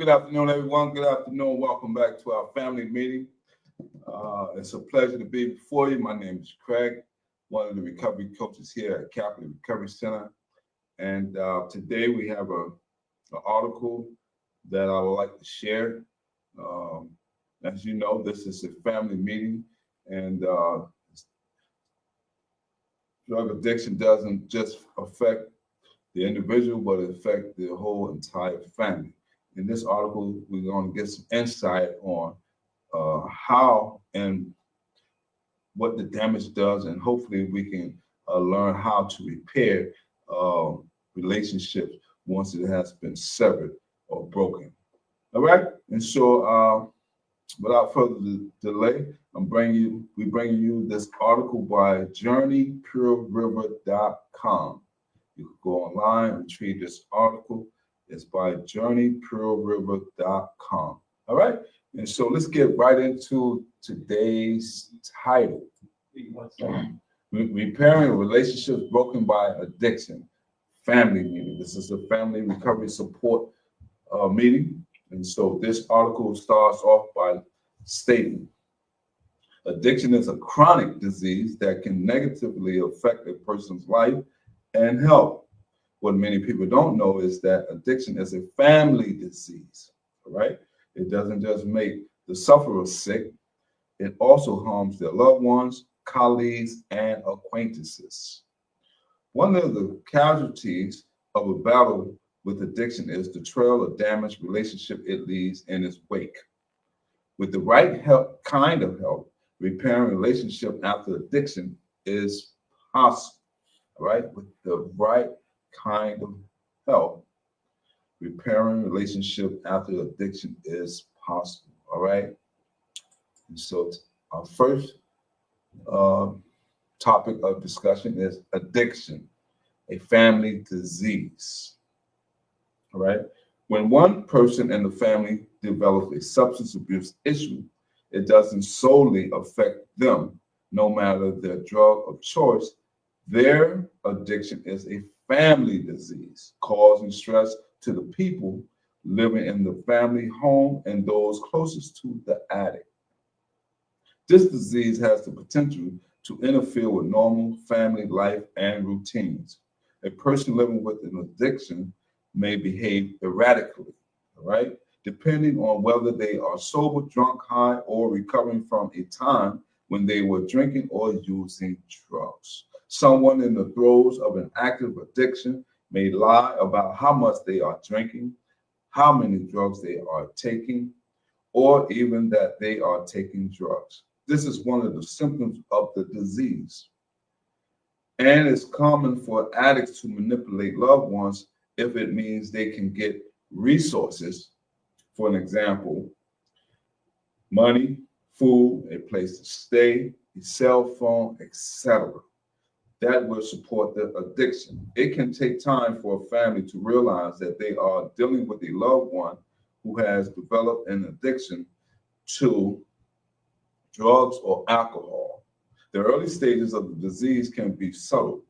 Good afternoon, everyone. Good afternoon. Welcome back to our family meeting. It's a pleasure to be before you. My name is Craig, one of the recovery coaches here at Capital Recovery Center. And today we have an article that I would like to share. As you know, this is a family meeting, and drug addiction doesn't just affect the individual, but it affects the whole entire family. In this article, we're going to get some insight on how and what the damage does, and hopefully we can learn how to repair relationships once it has been severed or broken. All right, and so without further delay, we bring you this article by JourneyPureRiver.com. You can go online and retrieve this article. It's by JourneyPureRiver.com. All right, and so let's get right into today's title: Repairing Relationships Broken by Addiction. Family meeting. This is a family recovery support meeting, and so this article starts off by stating, addiction is a chronic disease that can negatively affect a person's life and health. What many people don't know is that addiction is a family disease, all right? It doesn't just make the sufferer sick, it also harms their loved ones, colleagues, and acquaintances. One of the casualties of a battle with addiction is the trail of damaged relationship it leaves in its wake. With the right kind of help, repairing relationship after addiction is possible, all right? With the right kind of help, repairing relationship after addiction is possible, all right? And so our first topic of discussion is addiction, a family disease, all right? When one person in the family develops a substance abuse issue, it doesn't solely affect them, no matter their drug of choice. Their addiction is a family disease, causing stress to the people living in the family home and those closest to the addict. This disease has the potential to interfere with normal family life and routines. A person living with an addiction may behave erratically, all right, depending on whether they are sober, drunk, high, or recovering from a time when they were drinking or using drugs. Someone in the throes of an active addiction may lie about how much they are drinking, how many drugs they are taking, or even that they are taking drugs. This is one of the symptoms of the disease. And it's common for addicts to manipulate loved ones if it means they can get resources, for an example, money, food, a place to stay, a cell phone, etc. That will support the addiction. It can take time for a family to realize that they are dealing with a loved one who has developed an addiction to drugs or alcohol. The early stages of the disease can be subtle.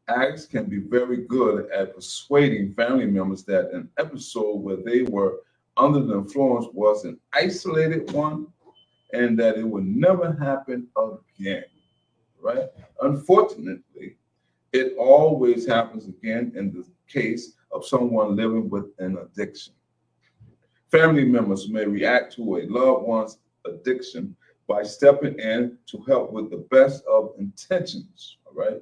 Addicts can be very good at persuading family members that an episode where they were under the influence was an isolated one and that it would never happen again, right? Unfortunately, it always happens again in the case of someone living with an addiction. Family members may react to a loved one's addiction by stepping in to help with the best of intentions, all right?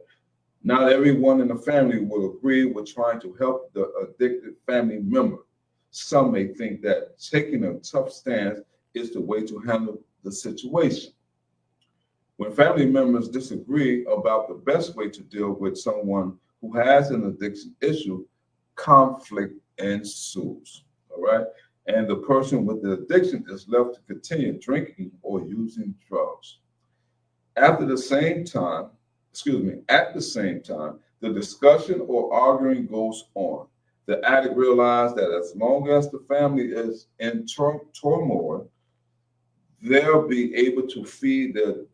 Not everyone in the family will agree with trying to help the addicted family member. Some may think that taking a tough stance is the way to handle the situation. When family members disagree about the best way to deal with someone who has an addiction issue, conflict ensues, all right? And the person with the addiction is left to continue drinking or using drugs. At the same time, the discussion or arguing goes on. The addict realizes that as long as the family is in turmoil, they'll be able to feed the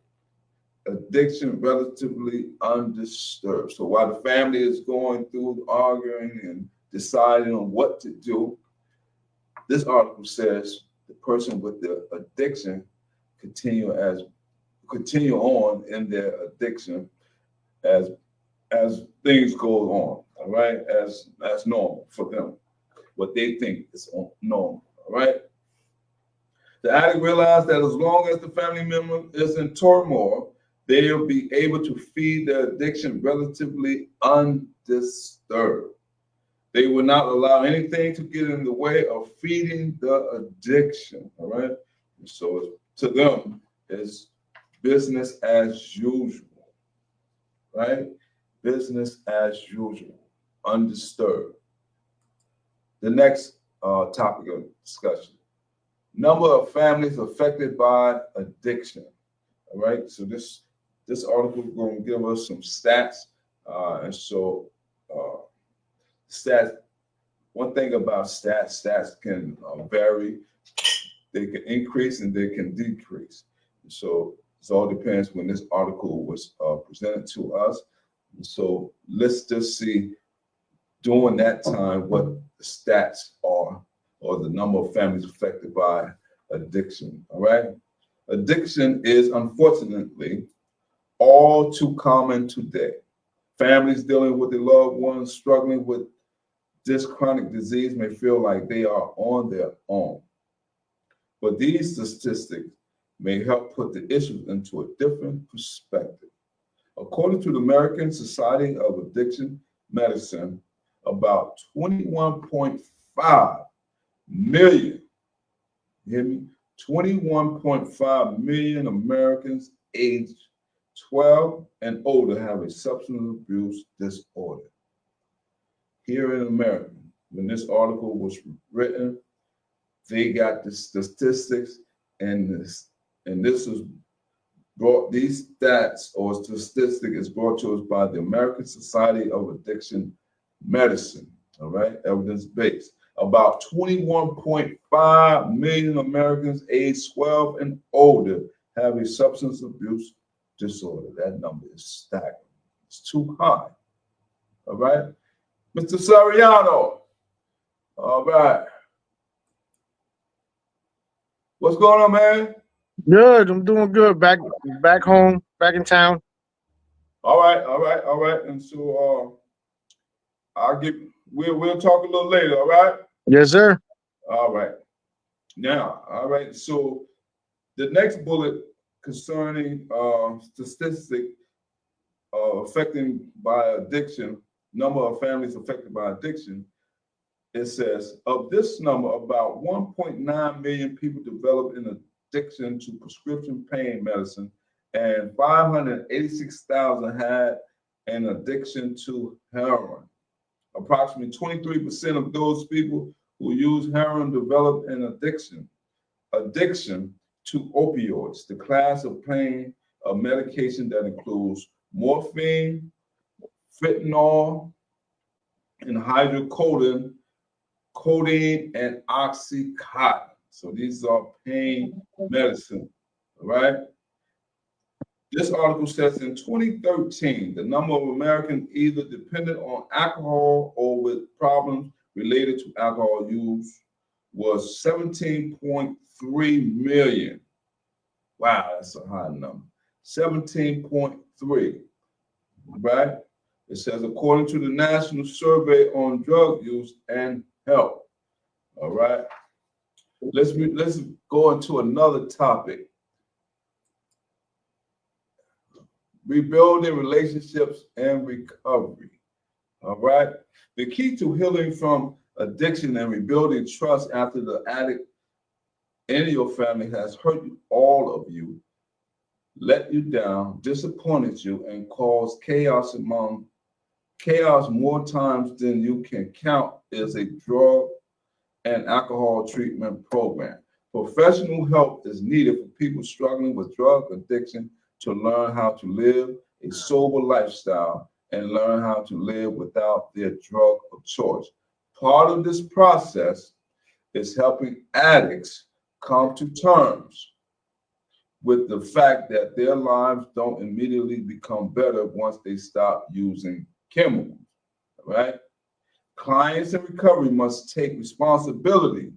addiction relatively undisturbed. So while the family is going through arguing and deciding on what to do, This article says the person with the addiction continue on in their addiction as things go on, all right, as normal for them, what they think is normal, all right. The addict realized that as long as the family member is in turmoil, they'll be able to feed their addiction relatively undisturbed. They will not allow anything to get in the way of feeding the addiction. All right. So to them, it's business as usual, right? Business as usual, undisturbed. The next topic of discussion: number of families affected by addiction. All right. So this article is going to give us some stats, and so. Stats. One thing about stats can vary. They can increase and they can decrease. So it all depends when this article was presented to us. So let's just see during that time what the stats are, or the number of families affected by addiction. All right. Addiction is unfortunately all too common today. Families dealing with their loved ones struggling with this chronic disease may feel like they are on their own. But these statistics may help put the issue into a different perspective. According to the American Society of Addiction Medicine, about 21.5 million, you hear me? 21.5 million Americans aged 12 and older have a substance abuse disorder. Here in America, when this article was written, they got the statistics, and this is brought, these stats or statistic is brought to us by the American Society of Addiction Medicine, all right, evidence-based. About 21.5 million Americans aged 12 and older have a substance abuse disorder. That number is staggering. It's too high, all right? Mr. Sariano, all right. What's going on, man? Good. I'm doing good. Back home, back in town. All right. And so we'll talk a little later, all right? Yes, sir. All right. Now, all right. So the next bullet concerning statistic affecting by addiction, number of families affected by addiction, it says of this number, about 1.9 million people develop an addiction to prescription pain medicine, and 586,000 had an addiction to heroin. Approximately 23% of those people who use heroin develop an addiction to opioids, the class of pain medication that includes morphine, fentanyl, and hydrocodone, codeine, and oxycontin. So these are pain medicine, all right? This article says in 2013, the number of Americans either dependent on alcohol or with problems related to alcohol use was 17.3 million. Wow, that's a high number. 17.3, right? It says, according to the National Survey on Drug Use and Health. All right. Let's go into another topic. Rebuilding relationships and recovery. All right. The key to healing from addiction and rebuilding trust after the addict in your family has hurt all of you, let you down, disappointed you, and caused chaos more times than you can count is a drug and alcohol treatment program. Professional help is needed for people struggling with drug addiction to learn how to live a sober lifestyle and learn how to live without their drug of choice. Part of this process is helping addicts come to terms with the fact that their lives don't immediately become better once they stop using chemicals, right? Clients in recovery must take responsibility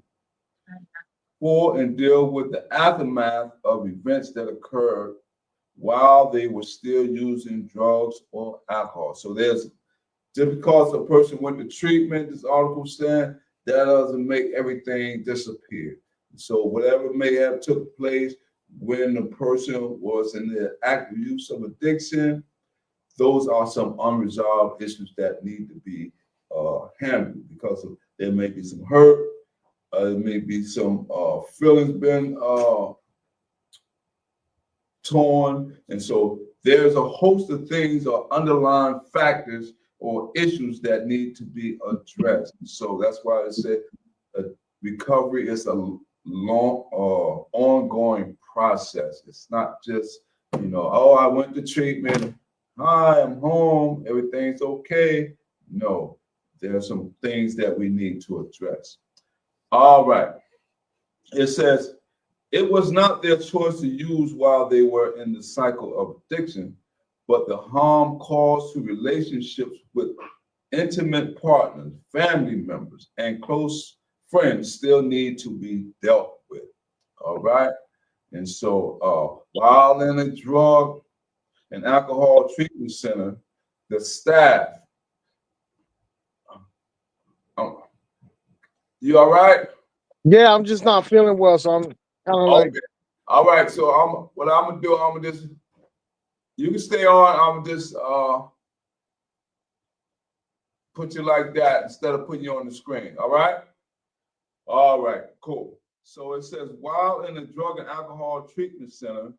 for and deal with the aftermath of events that occurred while they were still using drugs or alcohol. So there's just because a person went to treatment, this article said, that doesn't make everything disappear. So whatever may have took place when the person was in the active use of addiction, those are some unresolved issues that need to be handled because there may be some hurt, there may be some feelings been torn, and so there's a host of things or underlying factors or issues that need to be addressed. So that's why I said recovery is a long, ongoing process. It's not just, oh, I went to treatment, hi, I'm home, everything's okay. No, there are some things that we need to address. All right. It says, it was not their choice to use while they were in the cycle of addiction, but the harm caused to relationships with intimate partners, family members, and close friends still need to be dealt with. All right. And so while in a drug and alcohol treatment center, the staff, you all right? Yeah, I'm just not feeling well, so I'm kind of like. Okay. All right. So what I'm gonna do, I'm gonna just, you can stay on. I'm gonna just put you like that instead of putting you on the screen. All right. All right. Cool. So it says, while in the drug and alcohol treatment center,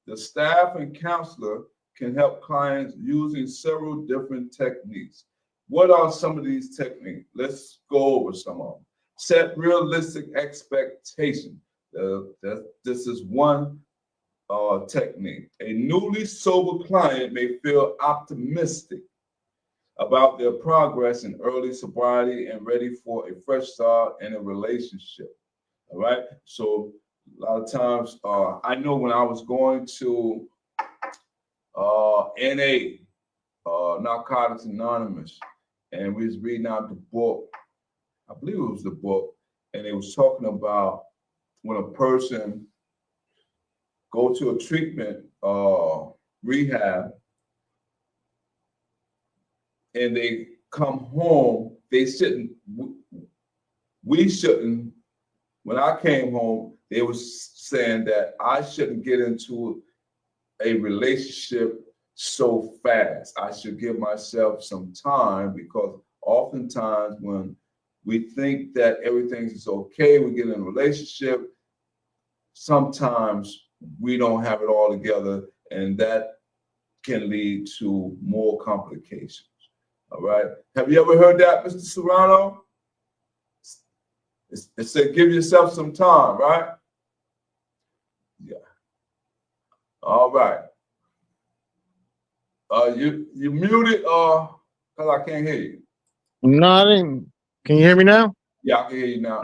the staff and counselor can help clients using several different techniques. What are some of these techniques? Let's go over some of them. Set realistic expectations. This is one technique. A newly sober client may feel optimistic about their progress in early sobriety and ready for a fresh start in a relationship. All right. So a lot of times, I know when I was going to NA, Narcotics Anonymous, and we was reading out the book. I believe it was the book, and it was talking about when a person go to a treatment rehab and they come home, they shouldn't. We shouldn't. When I came home, they was saying that I shouldn't get into a relationship so fast. I should give myself some time because oftentimes when we think that everything is okay, we get in a relationship, sometimes we don't have it all together, and that can lead to more complications. All right. Have you ever heard that, Mr. Serrano? It said give yourself some time, right? Yeah. All right. You muted because I can't hear you. No, I didn't. Can you hear me now? Yeah, I can hear you now.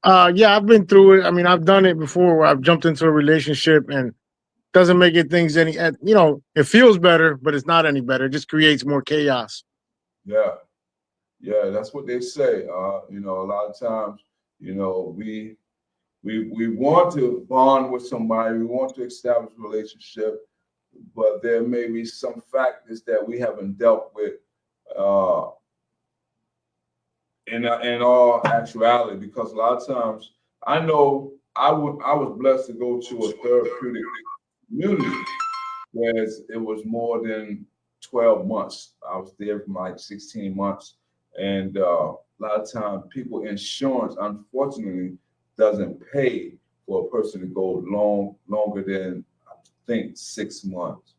Yeah. Yeah, I've been through it. I mean, I've done it before where I've jumped into a relationship and doesn't make it things any, it feels better, but it's not any better. It just creates more chaos. Yeah. Yeah, that's what they say. A lot of times, we want to bond with somebody, we want to establish a relationship, but there may be some factors that we haven't dealt with in all actuality, because a lot of times I know I was blessed to go to a therapeutic community where it was more than 12 months. I was there for like 16 months. And a lot of times people insurance, unfortunately, doesn't pay for a person to go longer than, I think, 6 months.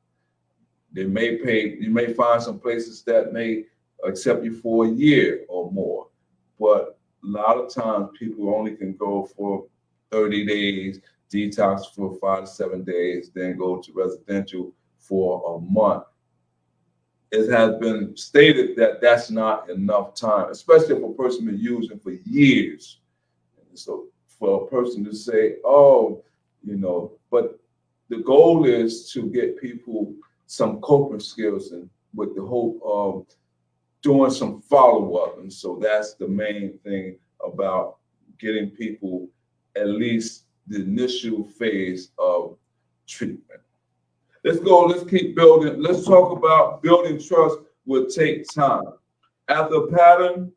They may pay, you may find some places that may accept you for a year or more. But a lot of times people only can go for 30 days, detox for 5 to 7 days, then go to residential for a month. It has been stated that that's not enough time, especially if a person been using for years. So for a person to say, oh, but the goal is to get people some coping skills and with the hope of doing some follow-up. And so that's the main thing about getting people at least the initial phase of treatment. Let's keep building. Let's talk about building trust will take time. After a pattern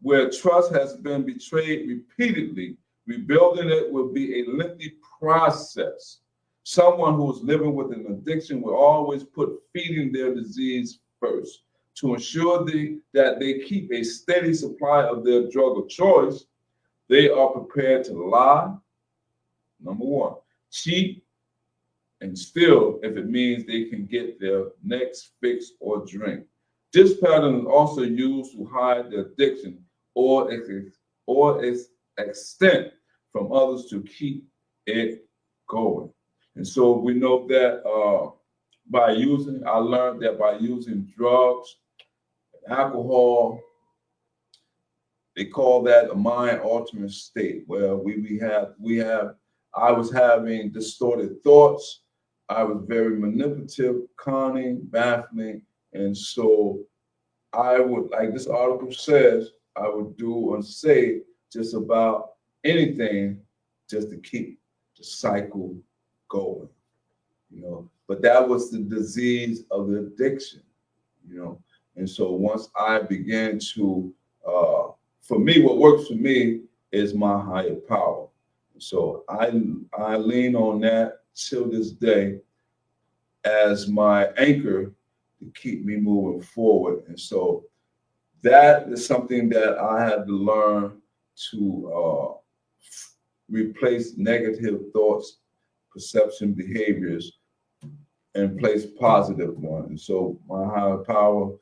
where trust has been betrayed repeatedly, rebuilding it will be a lengthy process. Someone who is living with an addiction will always put feeding their disease first. To ensure that they keep a steady supply of their drug of choice, they are prepared to lie, number one, cheat, and steal if it means they can get their next fix or drink. This pattern is also used to hide the addiction or its extent from others to keep it going. And so we know that I learned that by using drugs, alcohol, they call that a mind altering state where I was having distorted thoughts. I was very manipulative, cunning, baffling. And so I would, like this article says, I would do and say just about anything just to keep the cycle going, But that was the disease of the addiction, And so once I began to, for me, what works for me is my higher power. So I lean on that till this day as my anchor to keep me moving forward. And so that is something that I had to learn to replace negative thoughts, perception, behaviors, and place positive ones. And so my higher power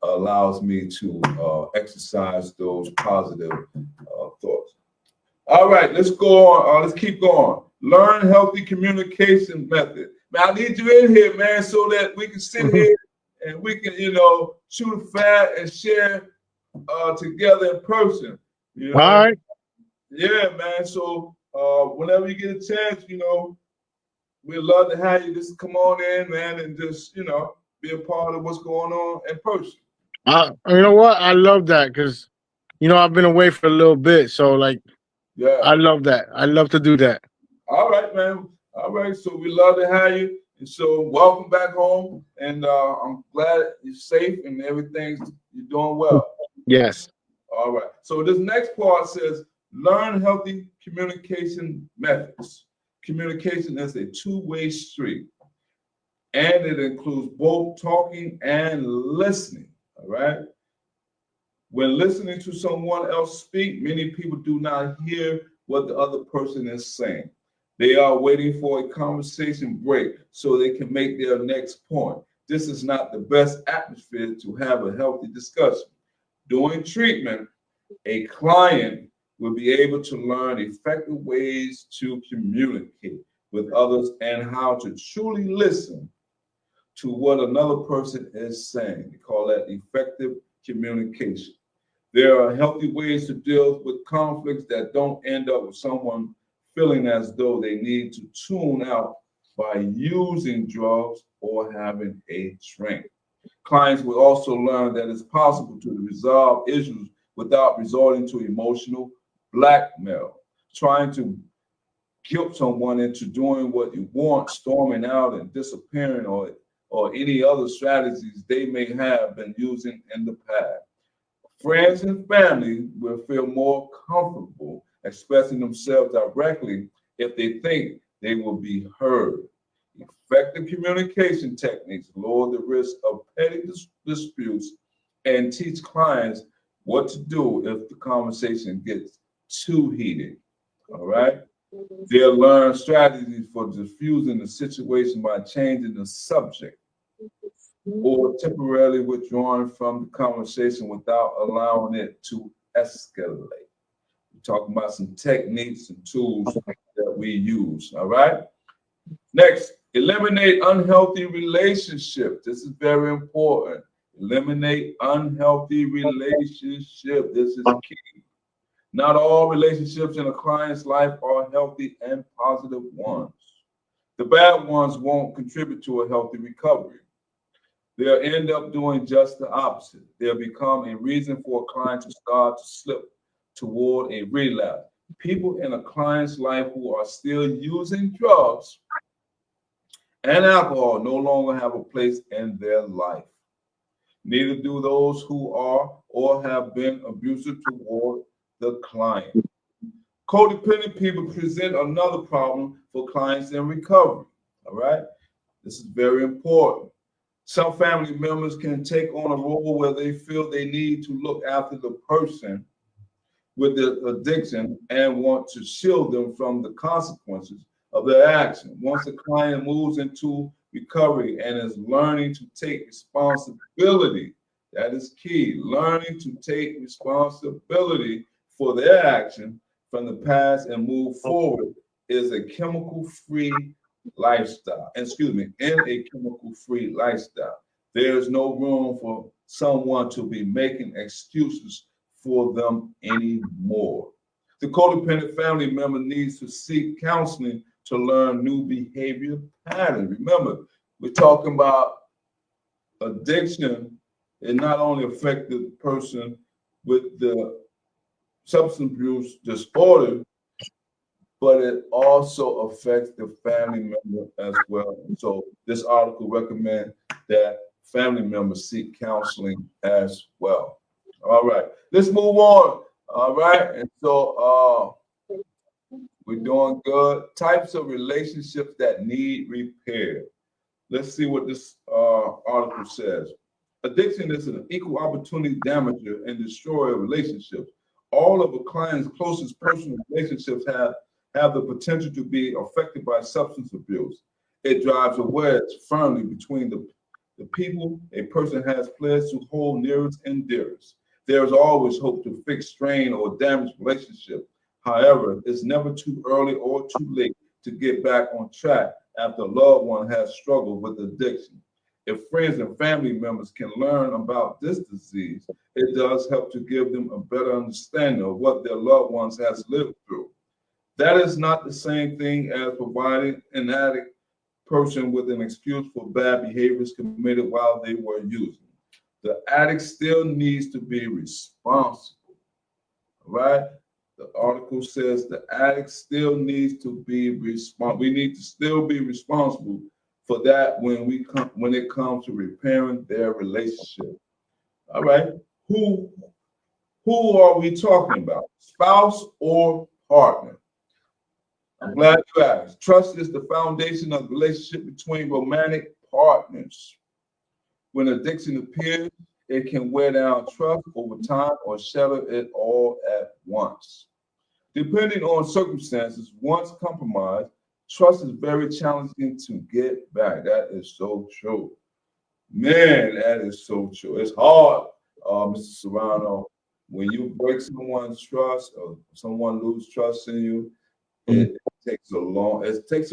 allows me to exercise those positive thoughts. All right, let's go on. Let's keep going. Learn healthy communication method. Man, I need you in here, man, so that we can sit here and we can, chew the fat and share together in person. All right. Yeah, man. So whenever you get a chance, we'd love to have you just come on in, man, and just, be a part of what's going on in person. You know what? I love that because, I've been away for a little bit. So, yeah, I love that. I love to do that. All right, man. All right. So we love to have you. And so welcome back home. And I'm glad you're safe and everything's, you're doing well. Yes. All right. So this next part says, learn healthy communication methods. Communication is a two-way street, and it includes both talking and listening. All right. When listening to someone else speak, many people do not hear what the other person is saying. They are waiting for a conversation break so they can make their next point. This is not the best atmosphere to have a healthy discussion. During treatment, a client will be able to learn effective ways to communicate with others and how to truly listen to what another person is saying. We call that effective communication. There are healthy ways to deal with conflicts that don't end up with someone feeling as though they need to tune out by using drugs or having a drink. Clients will also learn that it's possible to resolve issues without resorting to emotional blackmail, trying to guilt someone into doing what you want, storming out and disappearing, or any other strategies they may have been using in the past. Friends and family will feel more comfortable expressing themselves directly if they think they will be heard. Effective communication techniques lower the risk of petty disputes and teach clients what to do if the conversation gets too heated. All right. They'll learn strategies for diffusing the situation by changing the subject or temporarily withdrawing from the conversation without allowing it to escalate. We're talking about some techniques and tools that we use. All right. Next, eliminate unhealthy relationships. This is very important. Eliminate unhealthy relationships. This is key. Not all relationships in a client's life are healthy and positive ones. The bad ones won't contribute to a healthy recovery. They'll end up doing just the opposite. They'll become a reason for a client to start to slip toward a relapse. People in a client's life who are still using drugs and alcohol no longer have a place in their life. Neither do those who are or have been abusive toward the client. Codependent people present another problem for clients in recovery. All right. This is very important. Some family members can take on a role where they feel they need to look after the person with the addiction and want to shield them from the consequences of their action. Once the client moves into recovery and is learning to take responsibility, that is key, learning to take responsibility for their action from the past and move forward is a chemical-free lifestyle. Excuse me, in a chemical-free lifestyle. There's no room for someone to be making excuses for them anymore. The codependent family member needs to seek counseling to learn new behavior patterns. Remember, we're talking about addiction. It not only affects the person with the substance abuse disorder, but it also affects the family member as well. So this article recommends that family members seek counseling as well. All right, let's move on. All right, and so we're doing good. Types of relationships that need repair. Let's see what this article says. Addiction is an equal opportunity damager and destroyer of relationships. All of a client's closest personal relationships have the potential to be affected by substance abuse. It drives a wedge firmly between the people a person has pledged to hold nearest and dearest. There is always hope to fix strained or damaged relationships. However, it's never too early or too late to get back on track after a loved one has struggled with addiction. If friends and family members can learn about this disease, it does help to give them a better understanding of what their loved ones has lived through. That is not the same thing as providing an addict person with an excuse for bad behaviors committed while they were using. The addict still needs to be responsible, right? The article says the addict still needs to be responsible. We need to still be responsible for that when it comes to repairing their relationship. All right. Who are we talking about? Spouse or partner? I'm glad you asked. Trust is the foundation of the relationship between romantic partners. When addiction appears, it can wear down trust over time or shatter it all at once. Depending on circumstances, once compromised, trust is very challenging to get back. That is so true. Man, that is so true. It's hard, Mr. Serrano. When you break someone's trust or someone lose trust in you, it takes a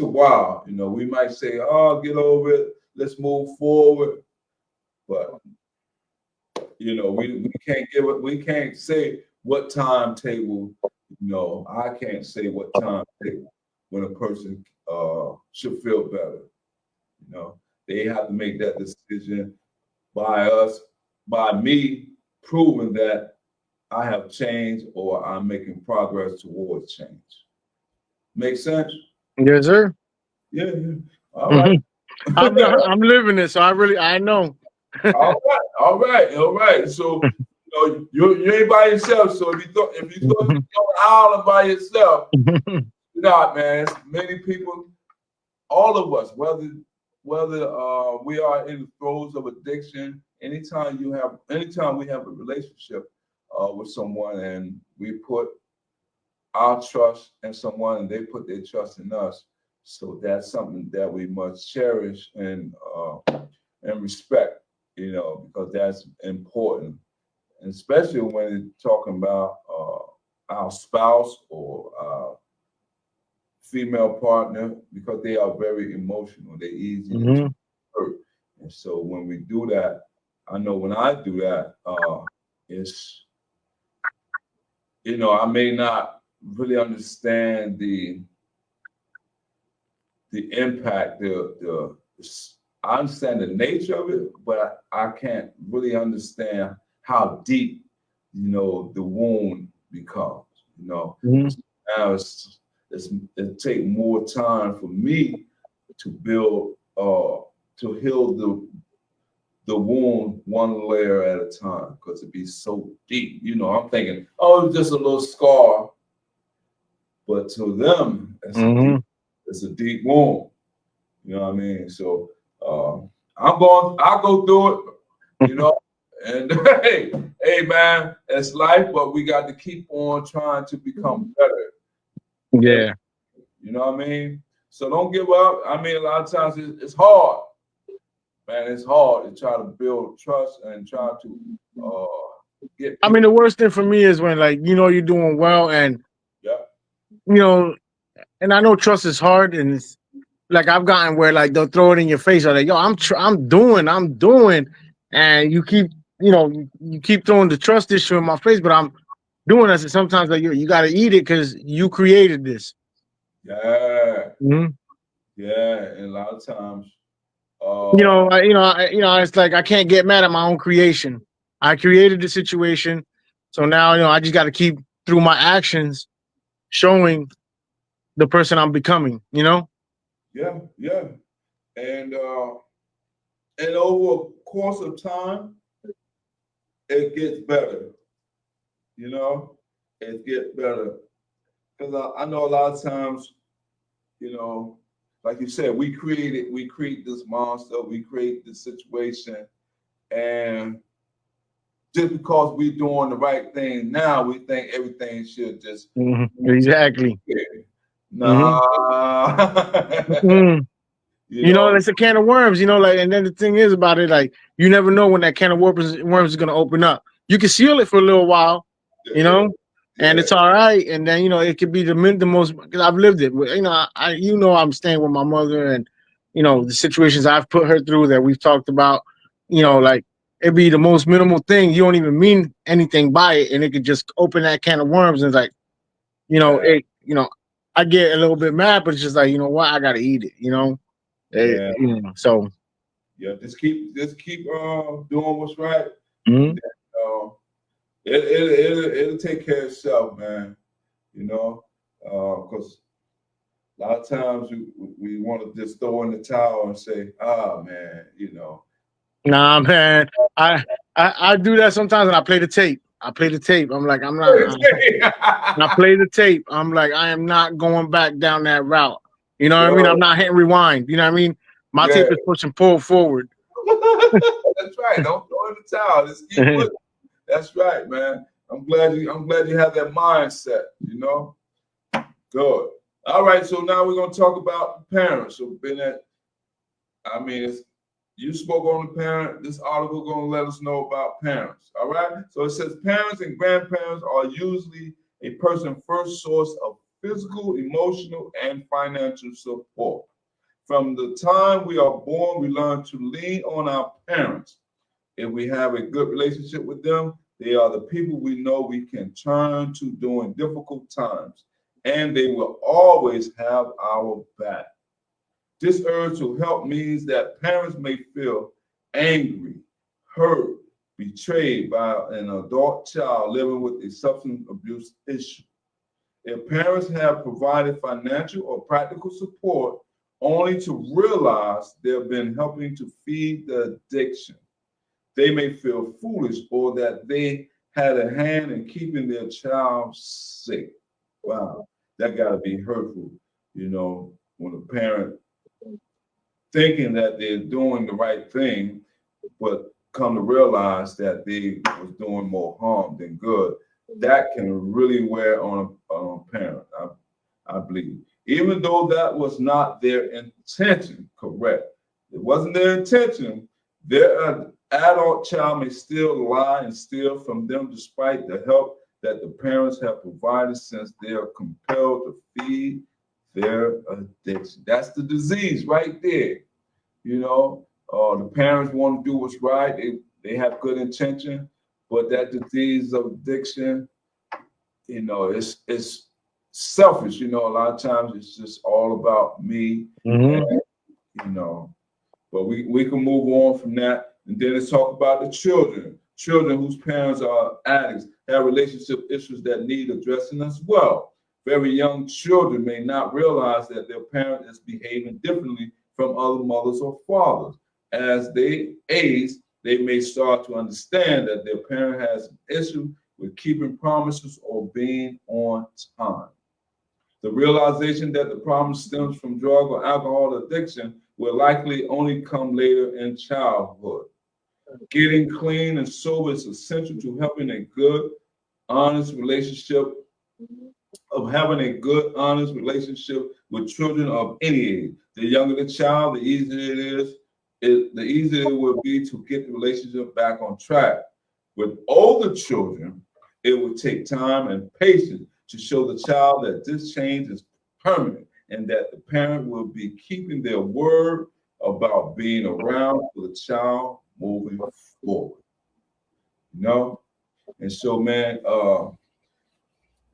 while. You know, we might say, oh, get over it, let's move forward. But you know, we can't say what timetable, I can't say what timetable when a person should feel better. They have to make that decision by us, by me proving that I have changed or I'm making progress towards change. Make sense? Yes, sir. Yeah, yeah. All right. I'm living it, so I know. All right. So you ain't by yourself. So if you thought you were on the island by yourself, you're not, man. It's many people, all of us, whether we are in the throes of addiction, anytime we have a relationship with someone and we put our trust in someone and they put their trust in us. So that's something that we must cherish and respect, because that's important, and especially when it's talking about our spouse or our female partner, because they are very emotional. They're easy to hurt, and so when we do that, I know when I do that, it's I may not really understand the impact, I understand the nature of it, but I can't really understand how deep, the wound becomes. Mhm. Now it take more time for me to build to heal the wound one layer at a time because it be so deep. You know, I'm thinking, oh, it's just a little scar, but to them, Mm-hmm. it's a deep wound. You know what I mean? So I'll go through it, you know. And hey, man, it's life, but we got to keep on trying to become better. Yeah. You know what I mean? So don't give up. I mean, a lot of times it's hard, man. It's hard to try to build trust and try to get I people. mean, the worst thing for me is when, like, you're doing well, and Yeah, you know, and I know trust is hard, and it's like I've gotten where like they'll throw it in your face, or like, yo, I'm doing, and you keep, you keep throwing the trust issue in my face, but I'm doing this, and sometimes like you got to eat it because you created this. yeah, Mhm. yeah. And a lot of times, It's like I can't get mad at my own creation. I created the situation, so now I just got to keep through my actions showing the person I'm becoming. yeah, yeah. And over a course of time, it gets better. You know, it gets better because I know a lot of times, you know, like you said, we create this monster, we create this situation, and just because we're doing the right thing now, we think everything should just Exactly. Hmm. nah. Mm. You know, It's a can of worms. Like, and then the thing is about it, like, you never know when that can of worms is going to open up. You can seal it for a little while, you yeah, know, and yeah, it's all right. And then it could be the most, because I've lived it. I'm staying with my mother, and the situations I've put her through that we've talked about. Like, it'd be the most minimal thing. You don't even mean anything by it, and it could just open that can of worms. And it's like, yeah, I get a little bit mad, but it's just like, what, I got to eat it. yeah, So. yeah. Just keep doing what's right. Mhm. And then, it'll take care of itself, man. You know, because a lot of times we want to just throw in the towel and say, ah, man, you know. Nah, man. I do that sometimes, and I play the tape. I play the tape. I'm like, I'm not. I play the tape. I'm like, I am not going back down that route. You know what I mean? I'm Yo, not hitting rewind. You know what I mean? My yeah, tape is pushing pull forward. that's right. Don't throw in the towel. Just keep pushing. That's right, man. I'm glad you have that mindset. You know, good. All right. So now we're gonna talk about parents. So Bennett, I mean, you spoke on the parent. This article gonna let us know about parents. All right. So it says parents and grandparents are usually a person's first source of physical, emotional, and financial support. From the time we are born, we learn to lean on our parents. If we have a good relationship with them, they are the people we know we can turn to during difficult times, and they will always have our back. This urge to help means that parents may feel angry, hurt, betrayed by an adult child living with a substance abuse issue. If parents have provided financial or practical support only to realize they've been helping to feed the addiction, they may feel foolish or that they had a hand in keeping their child sick. Wow, that got to be hurtful, when a parent thinking that they're doing the right thing, but come to realize that they was doing more harm than good. That can really wear on a parent, I believe. Even though that was not their intention, correct. It wasn't their intention. Their adult child may still lie and steal from them despite the help that the parents have provided since they are compelled to feed their addiction. That's the disease right there. The parents want to do what's right. They have good intention, but that disease of addiction, it's selfish. A lot of times it's just all about me, and Hmm. you know. But we can move on from that, and then let's talk about the children. Children whose parents are addicts have relationship issues that need addressing as well. Very young children may not realize that their parent is behaving differently from other mothers or fathers. As they age, they may start to understand that their parent has an issue with keeping promises or being on time. The realization that the problem stems from drug or alcohol addiction will likely only come later in childhood. Getting clean and sober is essential to helping a good, honest relationship, of having a good, honest relationship with children of any age. The younger the child, the easier it is, the easier it will be to get the relationship back on track. With older children, it will take time and patience to show the child that this change is permanent and that the parent will be keeping their word about being around for the child moving forward. You know? And so, man,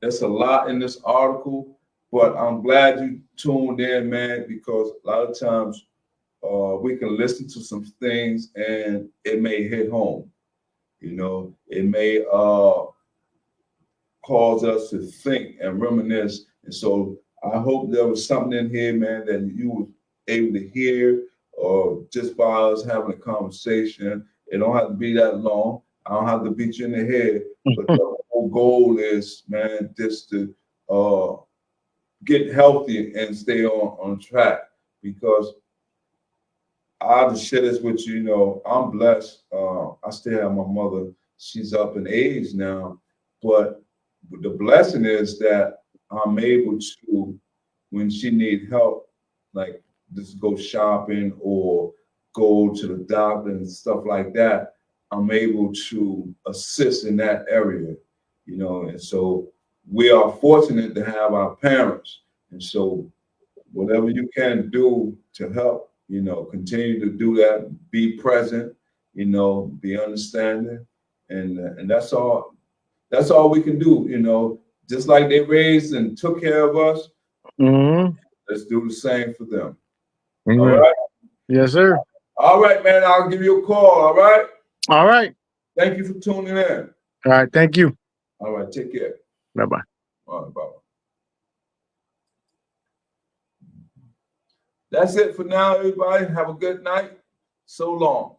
there's a lot in this article, but I'm glad you tuned in, man, because a lot of times we can listen to some things and it may hit home. You know, it may cause us to think and reminisce. And so I hope there was something in here, man, that you were able to hear or just by us having a conversation. It don't have to be that long. I don't have to beat you in the head, but the whole goal is, man, just to get healthy and stay on track because I'll just share this with you. You know, I'm blessed. I still have my mother. She's up in age now, but the blessing is that I'm able to, when she need help, like just go shopping or go to the doctor and stuff like that, I'm able to assist in that area, you know. And so we are fortunate to have our parents. And so whatever you can do to help, you know, continue to do that, be present, you know, be understanding. And that's all we can do, you know. Just like they raised and took care of us, Mm-hmm. let's do the same for them. All Amen. right. Yes, sir. All right, man. I'll give you a call. All right. All right. Thank you for tuning in. All right. Thank you. All right. Take care. Bye bye. All right. Bye. That's it for now, everybody. Have a good night. So long.